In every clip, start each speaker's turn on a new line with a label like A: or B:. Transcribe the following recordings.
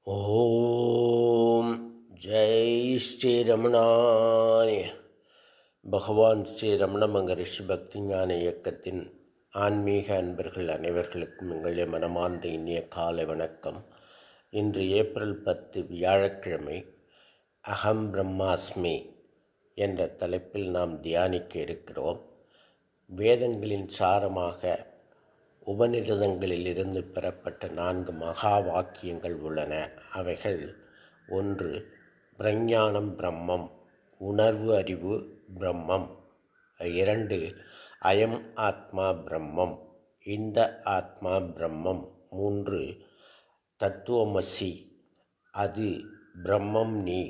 A: ஓம் ஜெய் ஸ்ரீரமணாய. பகவான் ஸ்ரீ ரமண மகரிஷி பக்தி ஞான இயக்கத்தின் ஆன்மீக அன்பர்கள் அனைவர்களுக்கும் எங்களுடைய மனமார்ந்த இனிய காலை வணக்கம். இன்று ஏப்ரல் 10 வியாழக்கிழமை. அகம் பிரம்மாஸ்மி என்ற தலைப்பில் நாம் தியானிக்க இருக்கிறோம். வேதங்களின் சாரமாக உபநிடதங்களிலிருந்து பெறப்பட்ட 4 மகா வாக்கியங்கள் உள்ளன. அவைகள்: 1. பிரஞானம் பிரம்மம், உணர்வு அறிவு பிரம்மம். 2. அயம் ஆத்மா பிரம்மம், இந்த ஆத்மா பிரம்மம். 3. தத்துவமசி, அது பிரம்மம் நீ.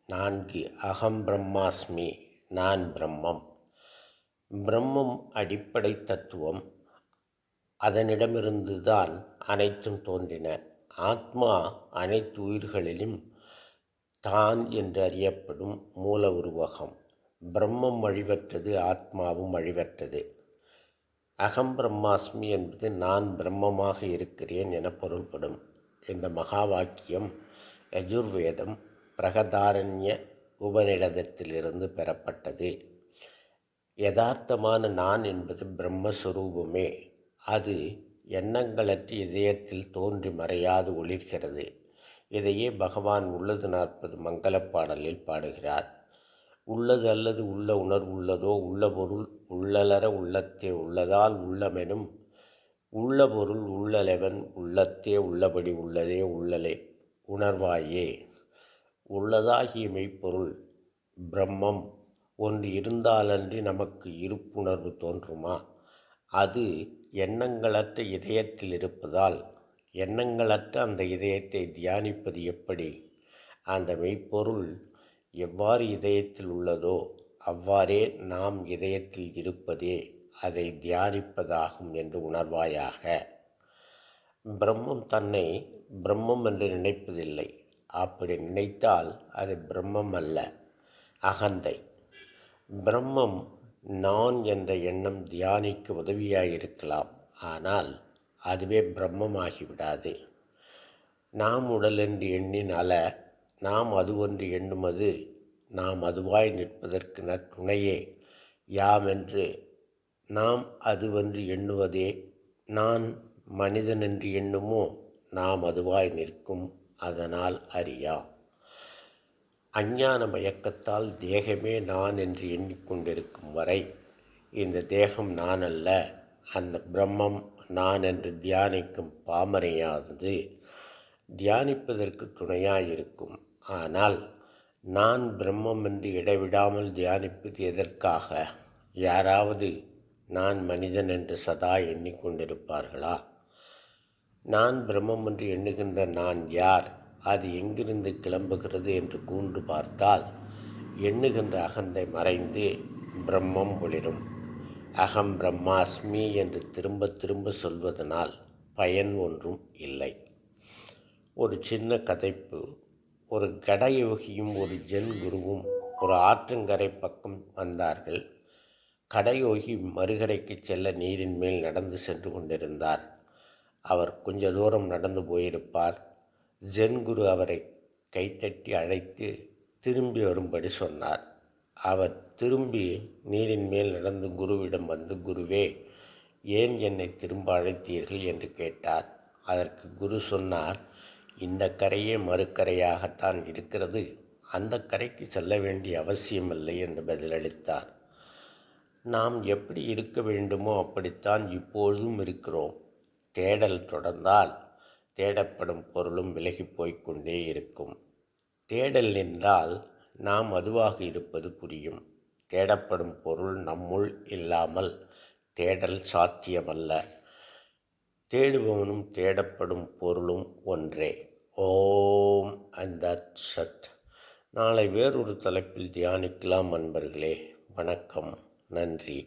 A: 4. அகம் பிரம்மாஸ்மி, நான் பிரம்மம். பிரம்மம் அடிப்படை தத்துவம். அதனிடமிருந்து தான் அனைத்தும் தோன்றின. ஆத்மா அனைத்து உயிர்களிலும் தான் என்று அறியப்படும் மூல உருவகம். பிரம்மம் அழிவற்றது, ஆத்மாவும் அழிவற்றது. அகம் பிரம்மாஸ்மி என்பது நான் பிரம்மமாக இருக்கிறேன் என பொருள்படும். இந்த மகா வாக்கியம் யஜுர்வேதம் பிரகதாரண்ய உபநிடதத்திலிருந்து பெறப்பட்டது. யதார்த்தமான நான் என்பது பிரம்மஸ்வரூபமே. அது எண்ணங்களற்ற இதயத்தில் தோன்றி மறையாது ஒளிர்கிறது. இதையே பகவான் உள்ளது 40 மங்களப் பாடலில் பாடுகிறார். உள்ளது அல்லது உள்ள உணர்வுள்ளதோ உள்ள பொருள் உள்ளலற உள்ளத்தே உள்ளதால் உள்ளமெனும் உள்ள பொருள் உள்ளலெவன் உள்ளத்தே உள்ளபடி உள்ளதே உள்ளலே உணர்வாயே. உள்ளதாகிய மெய்ப்பொருள் பிரம்மம் ஒன்று இருந்தாலன்றி நமக்கு இருப்புணர்வு தோன்றுமா? அது எண்ணங்களற்ற இதயத்தில் இருப்பதால் எண்ணங்களற்ற அந்த இதயத்தை தியானிப்பது எப்படி? அந்த மெய்ப்பொருள் எவ்வாறு இதயத்தில் உள்ளதோ அவ்வாறே நாம் இதயத்தில் இருப்பதே அதை தியானிப்பதாகும் என்று உணர்வாயாக. பிரம்மம் தன்னை பிரம்மம் என்று நினைப்பதில்லை. அப்படி நினைத்தால் அது பிரம்மம் அல்ல, அகந்தை. பிரம்மம் நான் என்ற எண்ணம் தியானிக்க உதவியாயிருக்கலாம், ஆனால் அதுவே பிரம்மமாகிவிடாது. நாம் உடல் என்று எண்ணினால நாம் அதுவென்று எண்ணுமது நாம் அதுவாய் நிற்பதற்கு நற்துணையே. யாமென்று நாம் அதுவென்று எண்ணுவதே நான் மனிதன் என்று எண்ணுமோ நாம் அதுவாய் நிற்கும், அதனால் அறியா. அஞ்ஞான மயக்கத்தால் தேகமே நான் என்று எண்ணிக்கொண்டிருக்கும் வரை இந்த தேகம் நான் அல்ல, அந்த பிரம்மம் நான் என்று தியானிக்கும் பாமரையானது தியானிப்பதற்கு துணையாயிருக்கும். ஆனால் நான் பிரம்மம் என்று இடைவிடாமல் தியானிப்பது எதற்காக? யாராவது நான் மனிதன் என்று சதா எண்ணிக்கொண்டிருப்பார்களா? நான் பிரம்மம் என்று எண்ணுகின்ற நான் யார்? அது எங்கிருந்து கிளம்புகிறது என்று கூர்ந்து பார்த்தால் எண்ணுகின்ற அகந்தை மறைந்து பிரம்மம் ஒளிரும். அகம் பிரம்மாஸ்மி என்று திரும்ப திரும்ப சொல்வதனால் பயன் ஒன்றும் இல்லை. ஒரு சின்ன கதைப்பு. ஒரு கடயோகியும் ஒரு ஜென் குருவும் ஒரு ஆற்றங்கரை பக்கம் வந்தார்கள். கடயோகி மறுகரைக்கு செல்ல நீரின் மேல் நடந்து சென்று கொண்டிருந்தார். அவர் கொஞ்ச தூரம் நடந்து போயிருப்பார். ஜென் குரு அவரை கைத்தட்டி அழைத்து திரும்பி வரும்படி சொன்னார். அவர் திரும்பி நீரின் மேல் நடந்து குருவிடம் வந்து, குருவே, ஏன் என்னை திரும்ப அழைத்தீர்கள் என்று கேட்டார். அதற்கு குரு சொன்னார், இந்த கரையே மறுக்கரையாகத்தான் இருக்கிறது, அந்த கரைக்கு செல்ல வேண்டிய அவசியமில்லை என்று பதிலளித்தார். நாம் எப்படி இருக்க வேண்டுமோ அப்படித்தான் இப்பொழுதும் இருக்கிறோம். தேடல் தொடர்ந்தால் தேடப்படும் பொருளும் விலகி போய்கொண்டே இருக்கும். தேடல் நின்றால் நாம் அதுவாக இருப்பது புரியும். தேடப்படும் பொருள் நம்முள் இல்லாமல் தேடல் சாத்தியமல்ல. தேடுபவனும் தேடப்படும் பொருளும் ஒன்றே. ஓம் அந்த சத். நாளை வேறொரு தலைப்பில் தியானிக்கலாம் அன்பர்களே. வணக்கம், நன்றி.